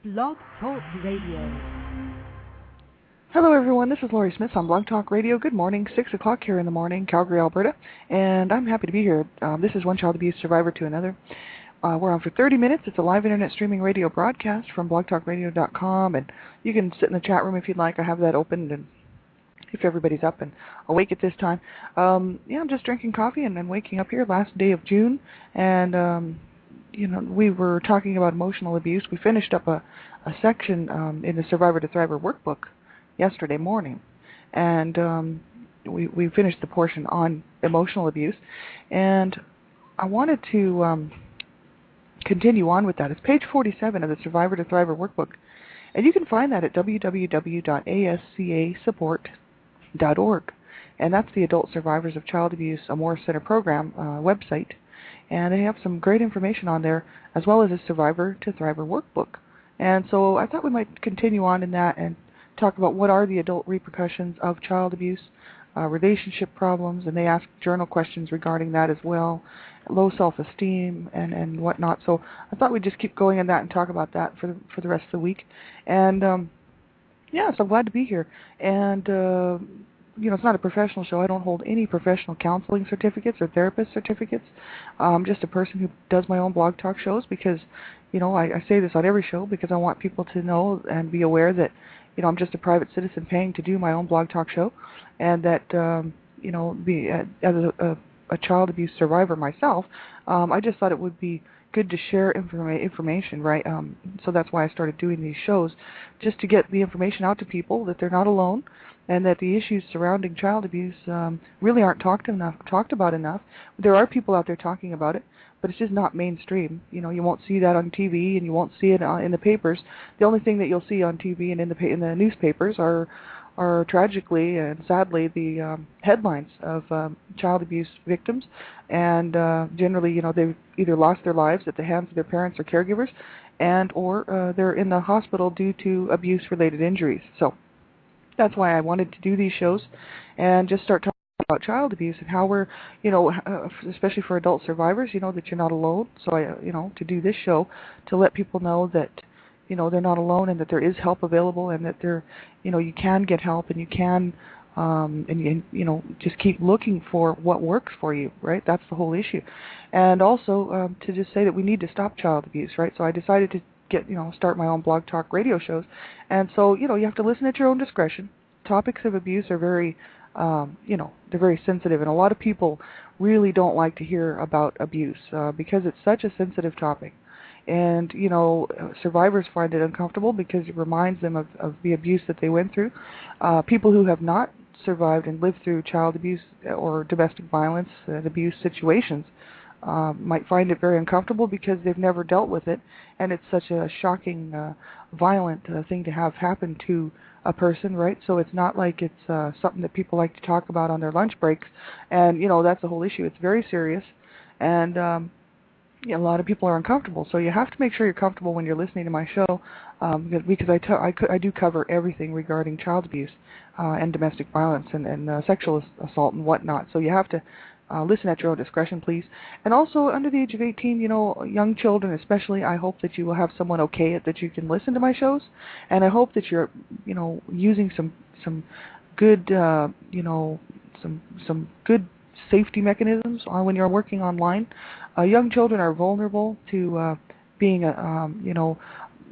Blog Talk Radio. Hello everyone, this is Laurie Smith on Blog Talk Radio. Good morning, 6 o'clock here in the morning, Calgary, Alberta, and I'm happy to be here. This is One Child Abuse Survivor to Another. We're on for 30 minutes. It's a live internet streaming radio broadcast from blogtalkradio.com, and you can sit in the chat room if you'd like. I have that open, and if everybody's up and awake at this time. I'm just drinking coffee and waking up here last day of June, and we were talking about emotional abuse. We finished up a section in the Survivor to Thriver workbook yesterday morning, and we finished the portion on emotional abuse, and I wanted to continue on with that. It's page 47 of the Survivor to Thriver workbook, and you can find that at www.ascasupport.org, and that's the Adult Survivors of Child Abuse Amore Center program website, and they have some great information on there, as well as a Survivor to Thriver workbook. And so I thought we might continue on in that and talk about what are the adult repercussions of child abuse, relationship problems, and they ask journal questions regarding that as well, low self-esteem and whatnot. So I thought we'd just keep going in that and talk about that for the rest of the week. And so I'm glad to be here. And it's not a professional show. I don't hold any professional counseling certificates or therapist certificates. I'm just a person who does my own blog talk shows because, I say this on every show because I want people to know and be aware that, I'm just a private citizen paying to do my own blog talk show, and that, as a child abuse survivor myself, I just thought it would be good to share information, right? So that's why I started doing these shows, just to get the information out to people that they're not alone, and that the issues surrounding child abuse really aren't talked about enough. There are people out there talking about it, but it's just not mainstream. You won't see that on TV, and you won't see it in the papers. The only thing that you'll see on TV and in the newspapers are tragically and sadly the headlines of child abuse victims, and generally, they've either lost their lives at the hands of their parents or caregivers, and or they're in the hospital due to abuse-related injuries. So that's why I wanted to do these shows and just start talking about child abuse and how we're, especially for adult survivors, that you're not alone. So to do this show to let people know that, they're not alone, and that there is help available, and that you can get help, and you can, just keep looking for what works for you, right? That's the whole issue. And also to just say that we need to stop child abuse, right? So I decided to start my own blog talk radio shows. And so, you have to listen at your own discretion. Topics of abuse are very, they're very sensitive, and a lot of people really don't like to hear about abuse because it's such a sensitive topic. And, survivors find it uncomfortable because it reminds them of the abuse that they went through. People who have not survived and lived through child abuse or domestic violence and abuse situations might find it very uncomfortable because they've never dealt with it, and it's such a shocking, violent thing to have happen to a person, right? So it's not like it's something that people like to talk about on their lunch breaks, and, that's the whole issue. It's very serious, and a lot of people are uncomfortable, so you have to make sure you're comfortable when you're listening to my show, because I do cover everything regarding child abuse and domestic violence and sexual assault and whatnot, so you have to listen at your own discretion, please. And also, under the age of 18, young children especially, I hope that you will have someone okay it that you can listen to my shows, and I hope that you're, using some good, some good safety mechanisms when you're working online. Young children are vulnerable to being,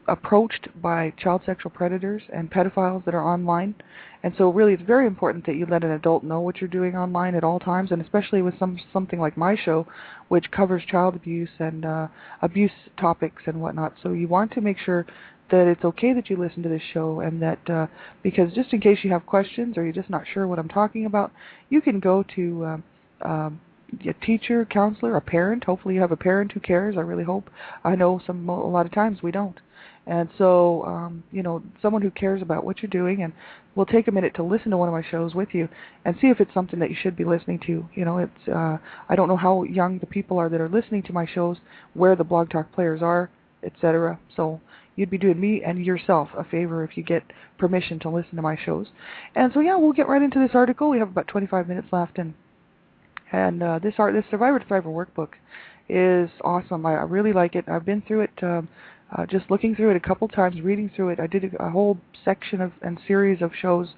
approached by child sexual predators and pedophiles that are online. And so really it's very important that you let an adult know what you're doing online at all times, and especially with something like my show, which covers child abuse and abuse topics and whatnot. So you want to make sure that it's okay that you listen to this show, and that because just in case you have questions or you're just not sure what I'm talking about, you can go to a teacher, counselor, a parent. Hopefully you have a parent who cares. I really hope. I know a lot of times we don't. And so, someone who cares about what you're doing and will take a minute to listen to one of my shows with you and see if it's something that you should be listening to. It's I don't know how young the people are that are listening to my shows, where the Blog Talk players are, etc. So you'd be doing me and yourself a favor if you get permission to listen to my shows. And so, we'll get right into this article. We have about 25 minutes left, and this Survivor to Thriver workbook is awesome. I really like it. I've been through it just looking through it a couple times, reading through it. I did a whole section of and series of shows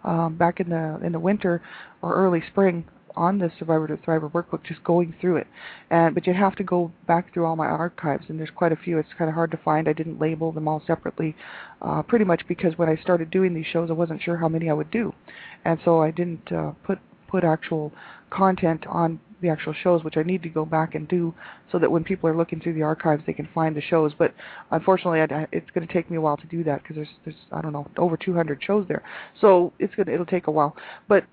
back in the winter or early spring on the Survivor to Thriver workbook, just going through it. But you have to go back through all my archives, and there's quite a few. It's kind of hard to find. I didn't label them all separately, pretty much because when I started doing these shows, I wasn't sure how many I would do, and so I didn't put actual content on the actual shows, which I need to go back and do so that when people are looking through the archives, they can find the shows. But unfortunately, it's going to take me a while to do that because there's I don't know, over 200 shows there, so it'll take a while. But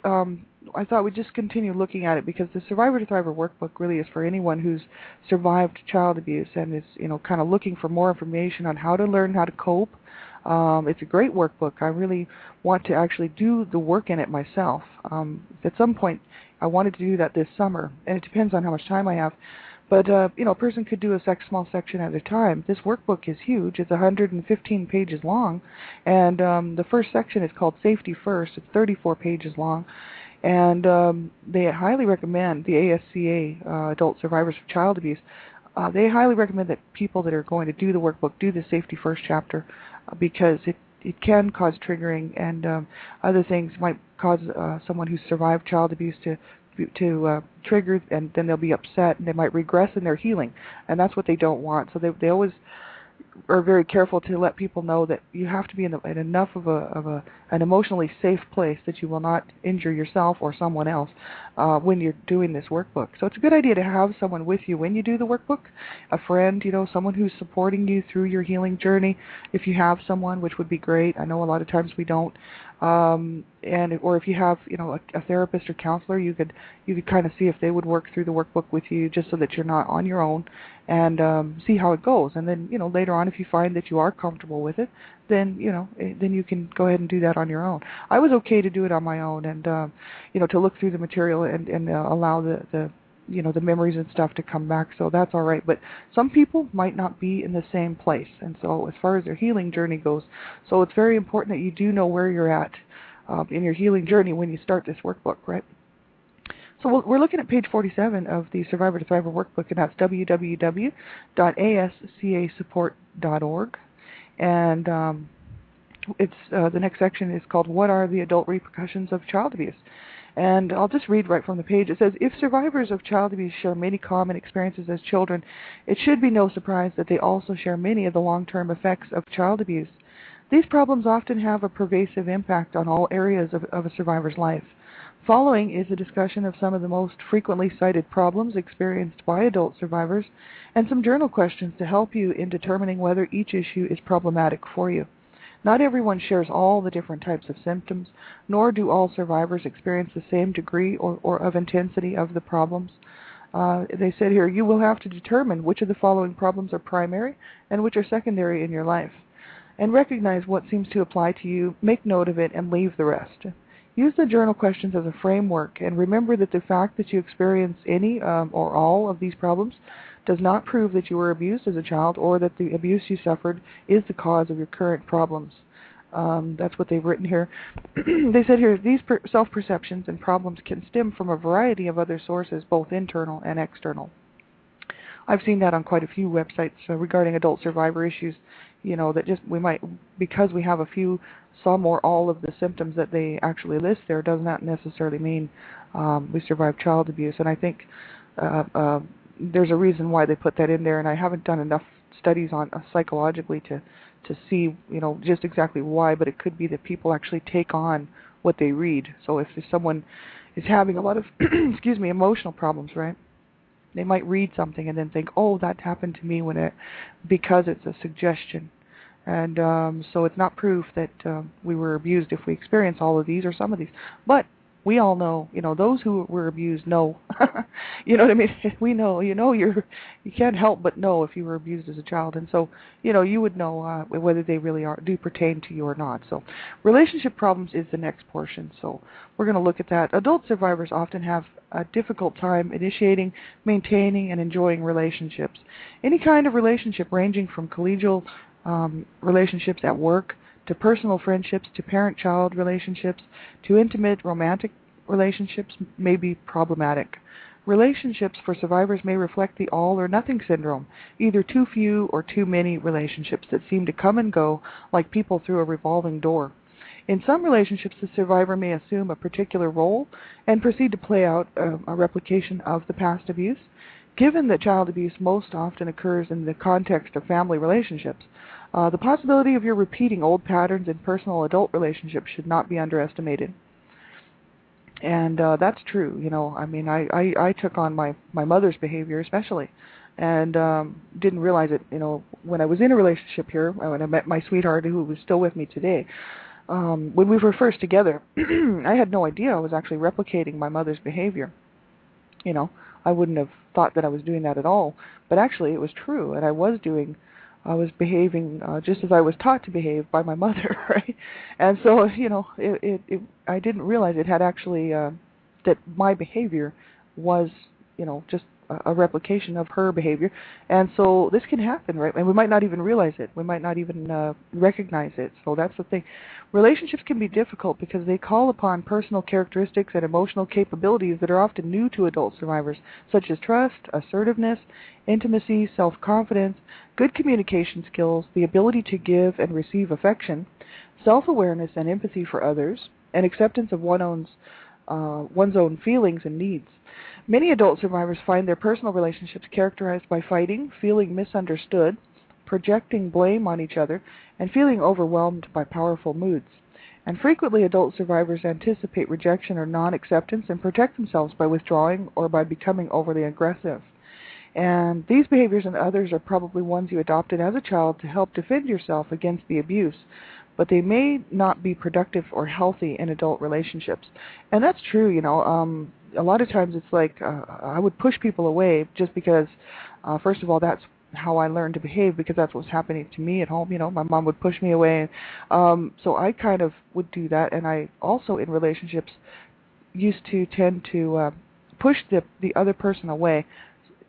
I thought we'd just continue looking at it because the Survivor to Thriver workbook really is for anyone who's survived child abuse and is kind of looking for more information on how to learn how to cope. It's a great workbook. I really want to actually do the work in it myself. At some point, I wanted to do that this summer, and it depends on how much time I have. But, a person could do a small section at a time. This workbook is huge. It's 115 pages long, and the first section is called Safety First. It's 34 pages long, and they highly recommend, the ASCA, Adult Survivors of Child Abuse, they highly recommend that people that are going to do the workbook do the Safety First chapter because it can cause triggering, and other things might cause someone who's survived child abuse to trigger, and then they'll be upset, and they might regress in their healing, and that's what they don't want. So they always are very careful to let people know that you have to be in enough of an emotionally safe place that you will not injure yourself or someone else when you're doing this workbook. So it's a good idea to have someone with you when you do the workbook, a friend, someone who's supporting you through your healing journey. If you have someone, which would be great. I know a lot of times we don't. Or if you have, a therapist or counselor, you could kind of see if they would work through the workbook with you, just so that you're not on your own, and see how it goes. And then, later on, if you find that you are comfortable with it, then then you can go ahead and do that on your own. I was okay to do it on my own, and to look through the material and allow the memories and stuff to come back, so that's all right. But some people might not be in the same place, and so as far as their healing journey goes, so it's very important that you do know where you're at in your healing journey when you start this workbook, right? So we're looking at page 47 of the Survivor to Thriver workbook, and that's www.ascasupport.org. And it's the next section is called "What are the adult repercussions of child abuse?" And I'll just read right from the page. It says, if survivors of child abuse share many common experiences as children, it should be no surprise that they also share many of the long-term effects of child abuse. These problems often have a pervasive impact on all areas of a survivor's life. Following is a discussion of some of the most frequently cited problems experienced by adult survivors and some journal questions to help you in determining whether each issue is problematic for you. Not everyone shares all the different types of symptoms, nor do all survivors experience the same degree or of intensity of the problems. They said here, you will have to determine which of the following problems are primary and which are secondary in your life, and recognize what seems to apply to you, make note of it, and leave the rest. Use the journal questions as a framework, and remember that the fact that you experience any or all of these problems does not prove that you were abused as a child or that the abuse you suffered is the cause of your current problems. That's what they've written here. They said here, these self-perceptions and problems can stem from a variety of other sources, both internal and external. I've seen that on quite a few websites regarding adult survivor issues, that just we might, because we have a few, some or all of the symptoms that they actually list there, does not necessarily mean we survived child abuse. And I think there's a reason why they put that in there, and I haven't done enough studies on psychologically to see, just exactly why, but it could be that people actually take on what they read. So if someone is having a lot of, emotional problems, right, they might read something and then think, oh, that happened to me because it's a suggestion. And so it's not proof that we were abused if we experience all of these or some of these. But we all know, those who were abused know. You know what I mean? We know, you can't help but know if you were abused as a child. And so, you would know whether they really do pertain to you or not. So relationship problems is the next portion. So we're going to look at that. Adult survivors often have a difficult time initiating, maintaining, and enjoying relationships. Any kind of relationship ranging from collegial relationships at work, to personal friendships, to parent-child relationships, to intimate romantic relationships may be problematic. Relationships for survivors may reflect the all or nothing syndrome, either too few or too many relationships that seem to come and go like people through a revolving door. In some relationships, the survivor may assume a particular role and proceed to play out a replication of the past abuse. Given that child abuse most often occurs in the context of family relationships, the possibility of your repeating old patterns in personal adult relationships should not be underestimated. And that's true. I mean, I took on my mother's behavior especially, and didn't realize it. When I was in a relationship here, when I met my sweetheart, who was still with me today, when we were first together, I had no idea I was actually replicating my mother's behavior. I wouldn't have thought that I was doing that at all, but actually it was true, and I was behaving just as I was taught to behave by my mother, right? And so, I didn't realize it had actually that my behavior was, just a replication of her behavior. And so this can happen, right? And we might not even realize it. We might not even recognize it. So that's the thing. Relationships can be difficult because they call upon personal characteristics and emotional capabilities that are often new to adult survivors, such as trust, assertiveness, intimacy, self-confidence, good communication skills, the ability to give and receive affection, self-awareness and empathy for others, and acceptance of one's own feelings and needs. Many adult survivors find their personal relationships characterized by fighting, feeling misunderstood, projecting blame on each other, and feeling overwhelmed by powerful moods. And frequently, adult survivors anticipate rejection or non-acceptance and protect themselves by withdrawing or by becoming overly aggressive. And these behaviors and others are probably ones you adopted as a child to help defend yourself against the abuse, but they may not be productive or healthy in adult relationships. And that's true, a lot of times it's like I would push people away just because, first of all, that's how I learned to behave, because that's what's happening to me at home. My mom would push me away. So I kind of would do that, and I also in relationships used to tend to push the other person away,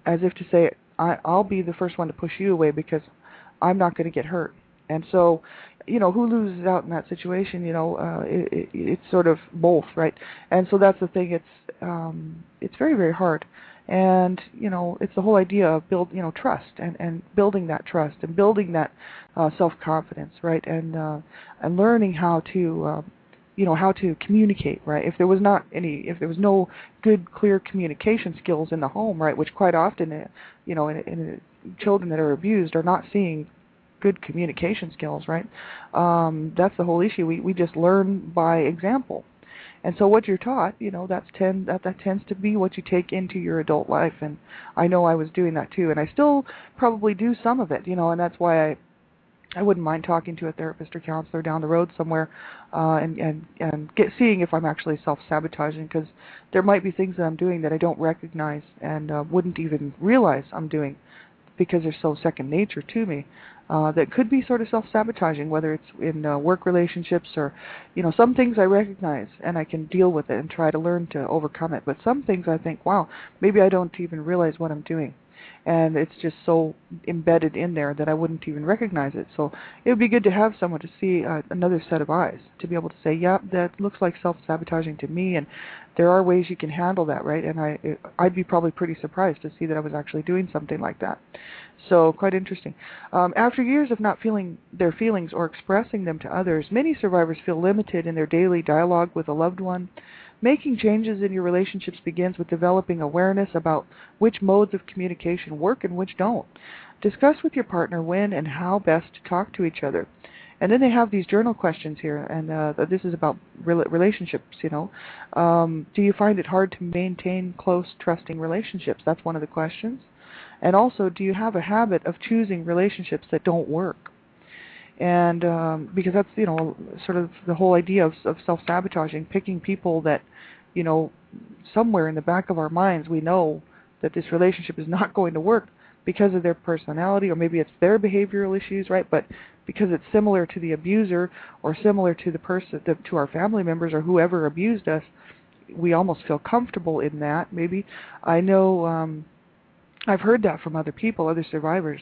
as if to say, I'll be the first one to push you away because I'm not going to get hurt. And so, who loses out in that situation? It's sort of both, right? And so that's the thing. It's very, very hard. And, it's the whole idea of trust and building that trust and building that self-confidence, right? And learning how to, how to communicate, right? If there was no good, clear communication skills in the home, right, which quite often, in children that are abused are not seeing good communication skills, right? That's the whole issue. We just learn by example. And so what you're taught, that tends to be what you take into your adult life. And I know I was doing that too, and I still probably do some of it, and that's why I wouldn't mind talking to a therapist or counselor down the road somewhere, and seeing if I'm actually self-sabotaging, because there might be things that I'm doing that I don't recognize and wouldn't even realize I'm doing, because they're so second nature to me, that could be sort of self-sabotaging, whether it's in work relationships or, some things I recognize and I can deal with it and try to learn to overcome it. But some things I think, wow, maybe I don't even realize what I'm doing. And it's just so embedded in there that I wouldn't even recognize it. So it would be good to have someone to see another set of eyes, to be able to say, yeah, that looks like self-sabotaging to me, and there are ways you can handle that, right? And I'd be probably pretty surprised to see that I was actually doing something like that. So quite interesting. After years of not feeling their feelings or expressing them to others, many survivors feel limited in their daily dialogue with a loved one. Making changes in your relationships begins with developing awareness about which modes of communication work and which don't. Discuss with your partner when and how best to talk to each other. And then they have these journal questions here, and this is about relationships, Do you find it hard to maintain close, trusting relationships? That's one of the questions. And also, do you have a habit of choosing relationships that don't work? And because that's, sort of the whole idea of self-sabotaging, picking people that, somewhere in the back of our minds we know that this relationship is not going to work because of their personality, or maybe it's their behavioral issues, right? But because it's similar to the abuser or similar to the person, to our family members or whoever abused us, we almost feel comfortable in that. Maybe I know I've heard that from other people, other survivors.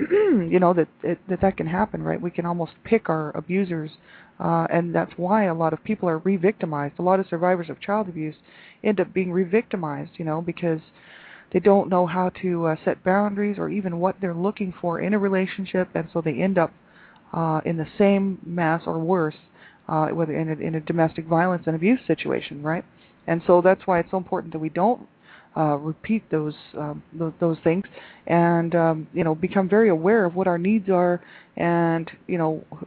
that can happen, right? We can almost pick our abusers, and that's why a lot of people are re-victimized. A lot of survivors of child abuse end up being re-victimized, because they don't know how to set boundaries or even what they're looking for in a relationship, and so they end up in the same mess or worse, whether in a domestic violence and abuse situation, right? And so that's why it's so important that we don't repeat those things, and become very aware of what our needs are, and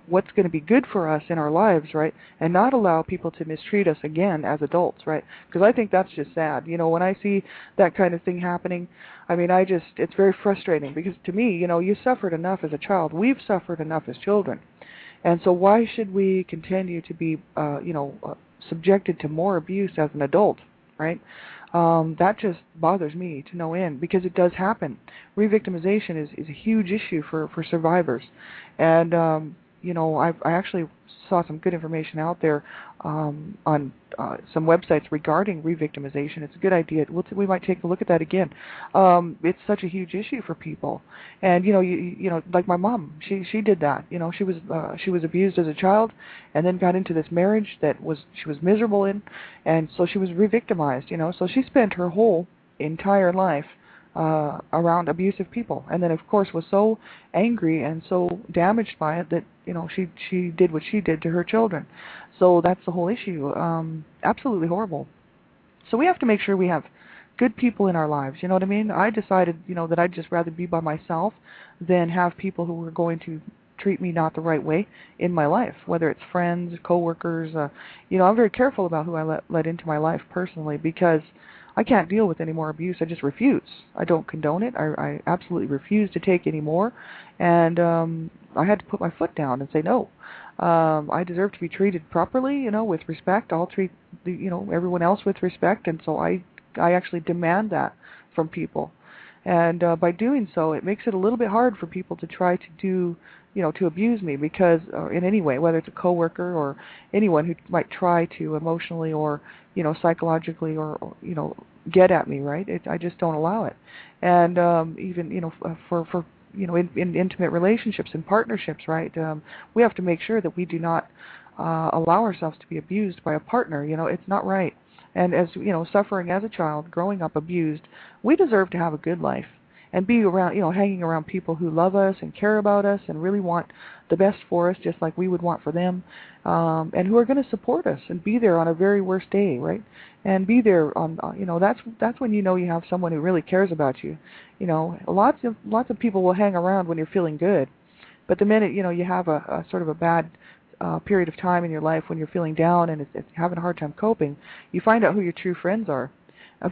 what's going to be good for us in our lives, right? And not allow people to mistreat us again as adults, right? Because I think that's just sad. When I see that kind of thing happening, I mean, it's very frustrating, because to me, you suffered enough as a child. We've suffered enough as children. And so why should we continue to be, subjected to more abuse as an adult, right? That just bothers me to no end, because it does happen. Re-victimization is a huge issue for survivors. And, I actually saw some good information out there on some websites regarding re-victimization. It's a good idea. We might take a look at that again. It's such a huge issue for people. And, like my mom, she did that. She was abused as a child, and then got into this marriage that she was miserable in, and so she was re-victimized, So she spent her whole entire life around abusive people, and then of course was so angry and so damaged by it that she did what she did to her children. So that's the whole issue. Absolutely horrible. So we have to make sure we have good people in our lives. You know what I mean? I decided that I'd just rather be by myself than have people who were going to treat me not the right way in my life, whether it's friends, coworkers. I'm very careful about who I let into my life personally, because I can't deal with any more abuse. I just refuse. I don't condone it. I absolutely refuse to take any more. And I had to put my foot down and say no. I deserve to be treated properly, with respect. I'll treat everyone else with respect, and so I actually demand that from people. And by doing so, it makes it a little bit hard for people to try to do, to abuse me, because in any way, whether it's a coworker or anyone who might try to emotionally or psychologically or get at me, right? I just don't allow it. And even for in intimate relationships and partnerships, right? We have to make sure that we do not allow ourselves to be abused by a partner. It's not right. And as suffering as a child, growing up abused, we deserve to have a good life and be around, hanging around people who love us and care about us and really want the best for us, just like we would want for them, and who are going to support us and be there on a very worst day, right? And be there on, that's when you have someone who really cares about you. Lots of people will hang around when you're feeling good, but the minute you have a sort of a bad period of time in your life when you're feeling down and it's having a hard time coping, you find out who your true friends are,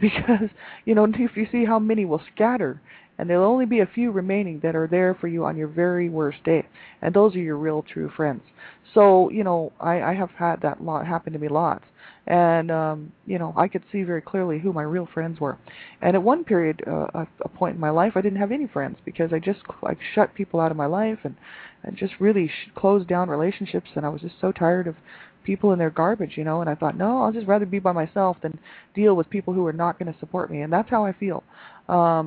because if you see how many will scatter, and there'll only be a few remaining that are there for you on your very worst day, and those are your real true friends. So I have had that happen to me lots, and I could see very clearly who my real friends were. And at one period, a point in my life, I didn't have any friends, because I shut people out of my life and just really closed down relationships, and I was just so tired of people and their garbage, and I thought, no, I'll just rather be by myself than deal with people who are not going to support me. And that's how I feel,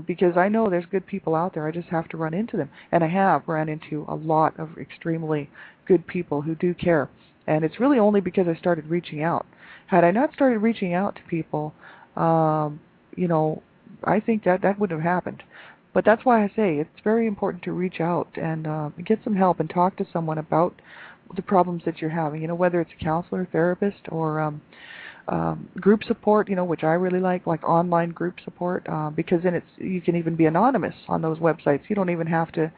because I know there's good people out there. I just have to run into them, and I have run into a lot of extremely good people who do care, and it's really only because I started reaching out. Had I not started reaching out to people, I think that wouldn't have happened. But that's why I say it's very important to reach out and get some help and talk to someone about the problems that you're having, whether it's a counselor, therapist, or group support, which I really like online group support, because then you can even be anonymous on those websites. You don't even have to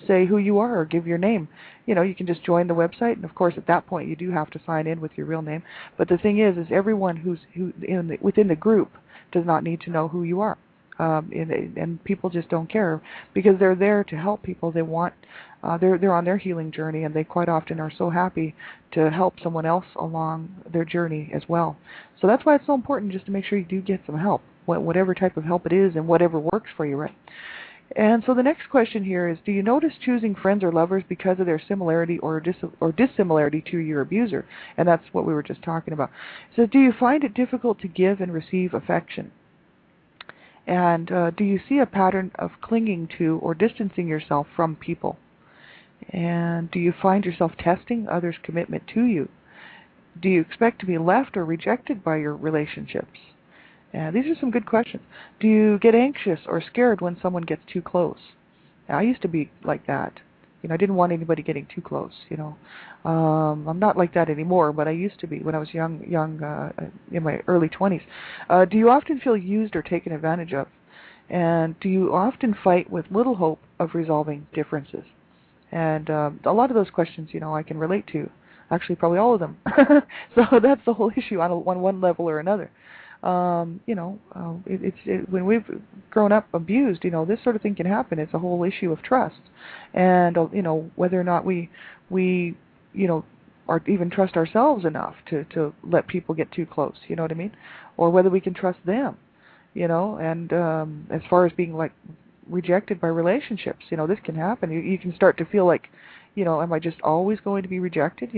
say who you are or give your name. You can just join the website, and of course at that point you do have to sign in with your real name. But the thing is everyone who's within the group does not need to know who you are. And people just don't care, because they're there to help people. They want, they're on their healing journey, and they quite often are so happy to help someone else along their journey as well. So that's why it's so important just to make sure you do get some help, whatever type of help it is and whatever works for you, right? And so the next question here is, do you notice choosing friends or lovers because of their similarity or dissimilarity to your abuser? And that's what we were just talking about. So do you find it difficult to give and receive affection? And do you see a pattern of clinging to or distancing yourself from people? And do you find yourself testing others' commitment to you? Do you expect to be left or rejected by your relationships? These are some good questions. Do you get anxious or scared when someone gets too close? I used to be like that. I didn't want anybody getting too close. I'm not like that anymore, but I used to be when I was young, in my early 20s. Do you often feel used or taken advantage of? And do you often fight with little hope of resolving differences? And a lot of those questions, I can relate to. Actually, probably all of them. So that's the whole issue on one level or another. When we've grown up abused, this sort of thing can happen. It's a whole issue of trust, and whether or not we or even trust ourselves enough to let people get too close. You know what I mean? Or whether we can trust them. And as far as being like rejected by relationships, this can happen. You can start to feel like, am I just always going to be rejected?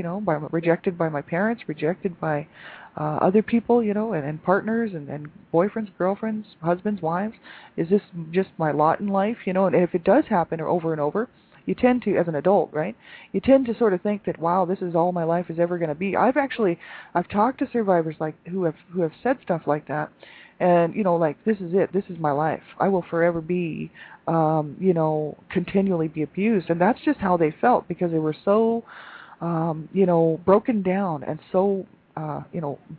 Rejected by my parents, rejected by other people, and partners and boyfriends, girlfriends, husbands, wives. Is this just my lot in life? And if it does happen over and over, you tend to, as an adult, right? You tend to sort of think that, wow, this is all my life is ever going to be. I've talked to survivors like who have said stuff like that, and like, this is it. This is my life. I will forever be, continually be abused, and that's just how they felt because they were so, broken down and so,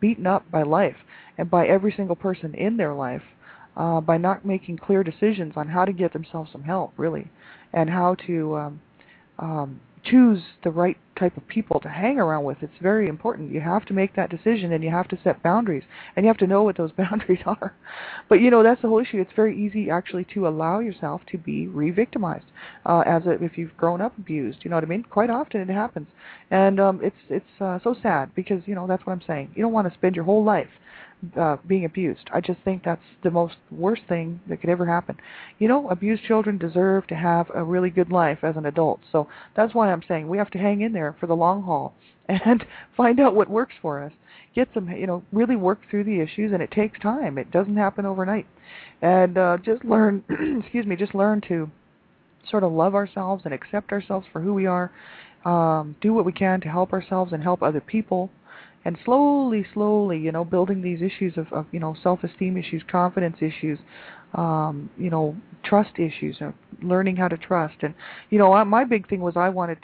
beaten up by life and by every single person in their life, by not making clear decisions on how to get themselves some help, really, and how to choose the right type of people to hang around with. It's very important. You have to make that decision, and you have to set boundaries, and you have to know what those boundaries are. But that's the whole issue. It's very easy actually to allow yourself to be re-victimized if you've grown up abused. You know what I mean? Quite often it happens, and it's so sad because that's what I'm saying. You don't want to spend your whole life being abused. I just think that's the most worst thing that could ever happen. Abused children deserve to have a really good life as an adult. So that's why I'm saying we have to hang in there for the long haul and find out what works for us. Get some, really work through the issues, and it takes time. It doesn't happen overnight. And just learn, just learn to sort of love ourselves and accept ourselves for who we are. Do what we can to help ourselves and help other people. And slowly, building these issues of self-esteem issues, confidence issues, trust issues, learning how to trust. And, my big thing was I wanted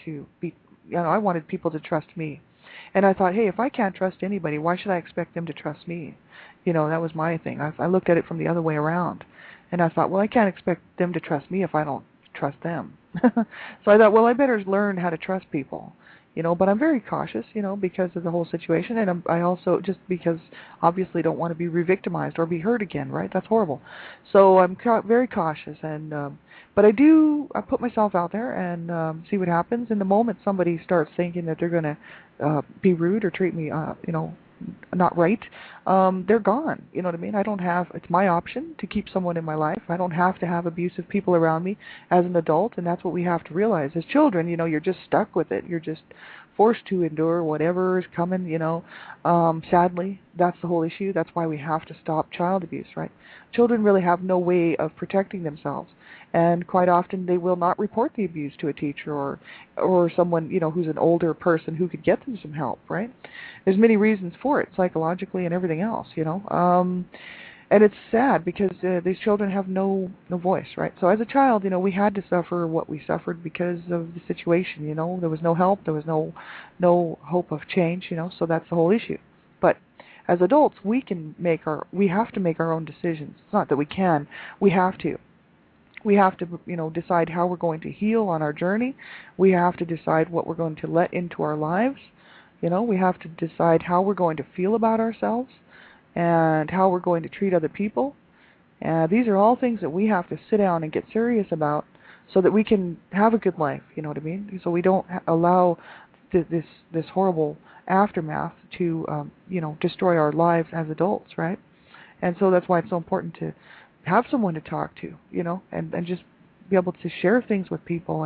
people to trust me. And I thought, hey, if I can't trust anybody, why should I expect them to trust me? That was my thing. I looked at it from the other way around. And I thought, well, I can't expect them to trust me if I don't trust them. So I thought, well, I better learn how to trust people. But I'm very cautious, because of the whole situation, and I also, just because obviously don't want to be re-victimized or be hurt again, right? That's horrible. So I'm very cautious, and but I put myself out there and see what happens. And the moment somebody starts thinking that they're going to be rude or treat me, not right, they're gone. You know what I mean? It's my option to keep someone in my life. I don't have to have abusive people around me as an adult, and that's what we have to realize. As children, you're just stuck with it. You're just forced to endure whatever is coming, sadly. That's the whole issue. That's why we have to stop child abuse, right? Children really have no way of protecting themselves. And quite often they will not report the abuse to a teacher or someone, who's an older person who could get them some help, right? There's many reasons for it, psychologically and everything else, And it's sad because these children have no voice, right? So as a child, we had to suffer what we suffered because of the situation, There was no help, there was no hope of change, so that's the whole issue. But as adults, we have to make our own decisions. It's not that we can, we have to. We have to, decide how we're going to heal on our journey. We have to decide what we're going to let into our lives. We have to decide how we're going to feel about ourselves and how we're going to treat other people. These are all things that we have to sit down and get serious about so that we can have a good life, you know what I mean? So we don't allow this horrible aftermath to, destroy our lives as adults, right? And so that's why it's so important to have someone to talk to, and just be able to share things with people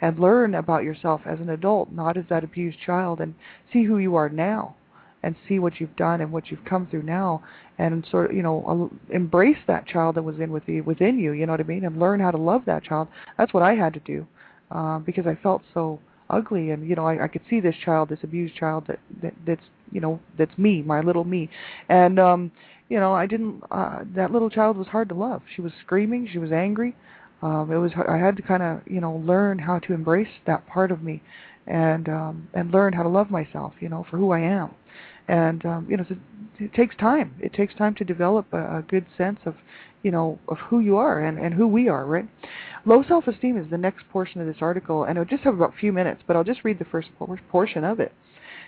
and learn about yourself as an adult, not as that abused child, and see who you are now. and see what you've done and what you've come through now, and sort of, embrace that child that was within you, you know what I mean, and learn how to love that child. That's what I had to do, because I felt so ugly, and I could see this child, this abused child that's me, my little me, and I didn't. That little child was hard to love. She was screaming, she was angry. I had to kind of learn how to embrace that part of me, and learn how to love myself, for who I am, and so it takes time. It takes time to develop a good sense of of who you are and who we are, right? Low self-esteem is the next portion of this article, and I'll just have about a few minutes, but I'll just read the first portion of it.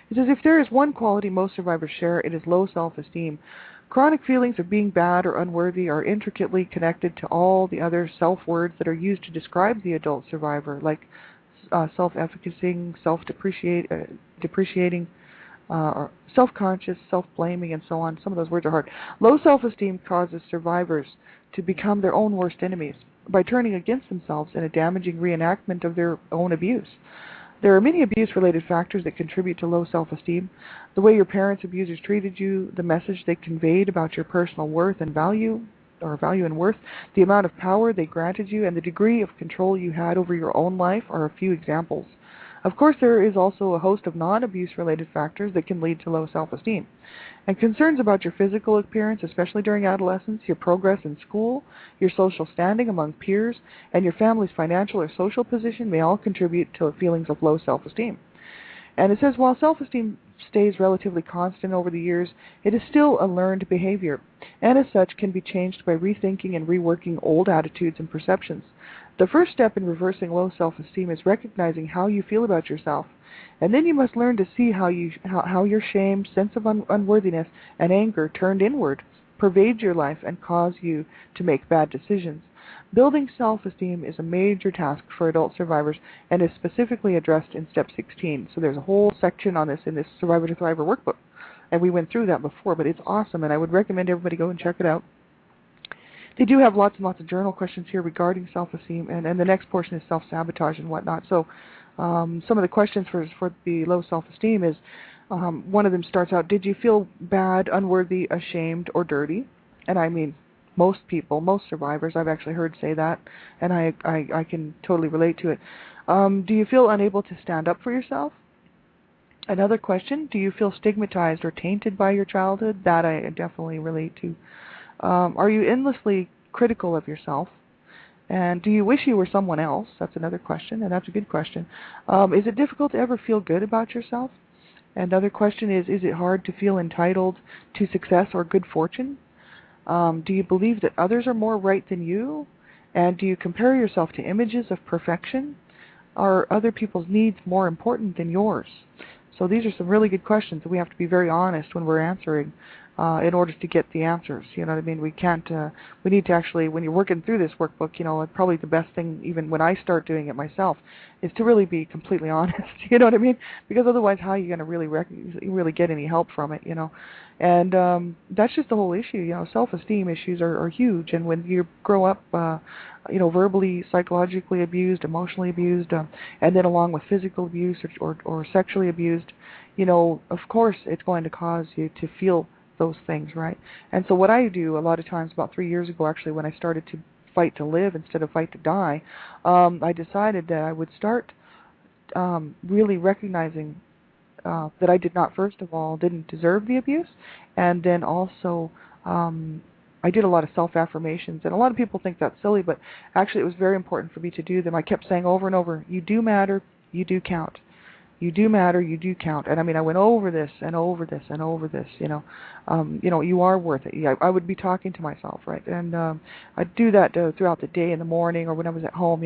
It says, if there is one quality most survivors share, it is low self-esteem. Chronic feelings of being bad or unworthy are intricately connected to all the other self-words that are used to describe the adult survivor, like self-efficacy, depreciating, or self-conscious, self-blaming, and so on. Some of those words are hard. Low self-esteem causes survivors to become their own worst enemies by turning against themselves in a damaging reenactment of their own abuse. There are many abuse-related factors that contribute to low self-esteem. The way your parents' abusers treated you, the message they conveyed about your personal worth and value, or value and worth, the amount of power they granted you, and the degree of control you had over your own life are a few examples. Of course, there is also a host of non-abuse-related factors that can lead to low self-esteem. And concerns about your physical appearance, especially during adolescence, your progress in school, your social standing among peers, and your family's financial or social position may all contribute to feelings of low self-esteem. And it says, while self-esteem stays relatively constant over the years, it is still a learned behavior, and as such can be changed by rethinking and reworking old attitudes and perceptions. The first step in reversing low self-esteem is recognizing how you feel about yourself, and then you must learn to see how your shame, sense of unworthiness, and anger turned inward pervade your life and cause you to make bad decisions. Building self-esteem is a major task for adult survivors and is specifically addressed in Step 16. So there's a whole section on this in this Survivor to Thriver workbook, and we went through that before, but it's awesome, and I would recommend everybody go and check it out. They do have lots and lots of journal questions here regarding self-esteem, and the next portion is self-sabotage and whatnot. So some of the questions for the low self-esteem is, one of them starts out, did you feel bad, unworthy, ashamed, or dirty? And I mean, most people, most survivors, I've actually heard say that, and I can totally relate to it. Do you feel unable to stand up for yourself? Another question, do you feel stigmatized or tainted by your childhood? That I definitely relate to. Are you endlessly critical of yourself? And do you wish you were someone else? That's another question, and that's a good question. Is it difficult to ever feel good about yourself? Another question is it hard to feel entitled to success or good fortune? Do you believe that others are more right than you? And do you compare yourself to images of perfection? Are other people's needs more important than yours? So these are some really good questions that we have to be very honest when we're answering in order to get the answers. You know what I mean? We can't, we need to actually, when you're working through this workbook, probably the best thing, even when I start doing it myself, is to really be completely honest. You know what I mean? Because otherwise, how are you going to really get any help from it, And that's just the whole issue. Self-esteem issues are huge. And when you grow up, verbally, psychologically abused, emotionally abused, and then along with physical abuse or sexually abused, of course it's going to cause you to feel those things, right? And so what I do a lot of times, about 3 years ago actually, when I started to fight to live instead of fight to die, I decided that I would start really recognizing that I did not, first of all, didn't deserve the abuse, and then also I did a lot of self-affirmations, and a lot of people think that's silly, but actually it was very important for me to do them. I kept saying over and over, you do matter, you do count. You do matter, you do count. And I mean, I went over this and over this and over this, you are worth it. I would be talking to myself, right? And I'd do that throughout the day, in the morning, or when I was at home,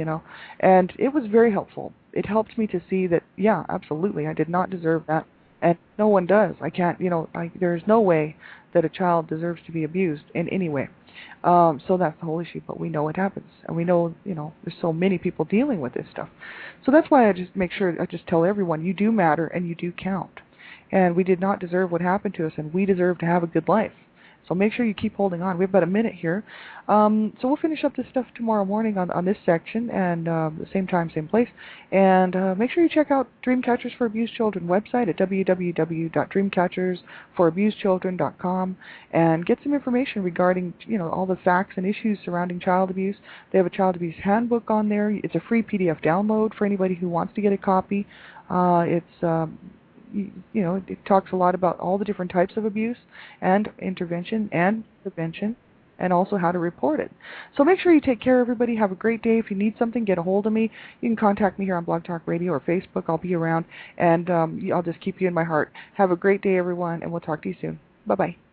and it was very helpful. It helped me to see that, yeah, absolutely, I did not deserve that, and no one does. I can't, there's no way that a child deserves to be abused in any way. So that's the whole issue, but we know it happens, and we know, there's so many people dealing with this stuff. So that's why I just tell everyone, you do matter and you do count. And we did not deserve what happened to us, and we deserve to have a good life. So make sure you keep holding on. We have about a minute here. So we'll finish up this stuff tomorrow morning on this section, and the same time, same place. And make sure you check out Dreamcatchers for Abused Children website at www.dreamcatchersforabusedchildren.com and get some information regarding, all the facts and issues surrounding child abuse. They have a child abuse handbook on there. It's a free PDF download for anybody who wants to get a copy. It talks a lot about all the different types of abuse and intervention and prevention, and also how to report it. So make sure you take care, everybody. Have a great day. If you need something, get a hold of me. You can contact me here on Blog Talk Radio or Facebook. I'll be around, and I'll just keep you in my heart. Have a great day, everyone, and we'll talk to you soon. Bye-bye.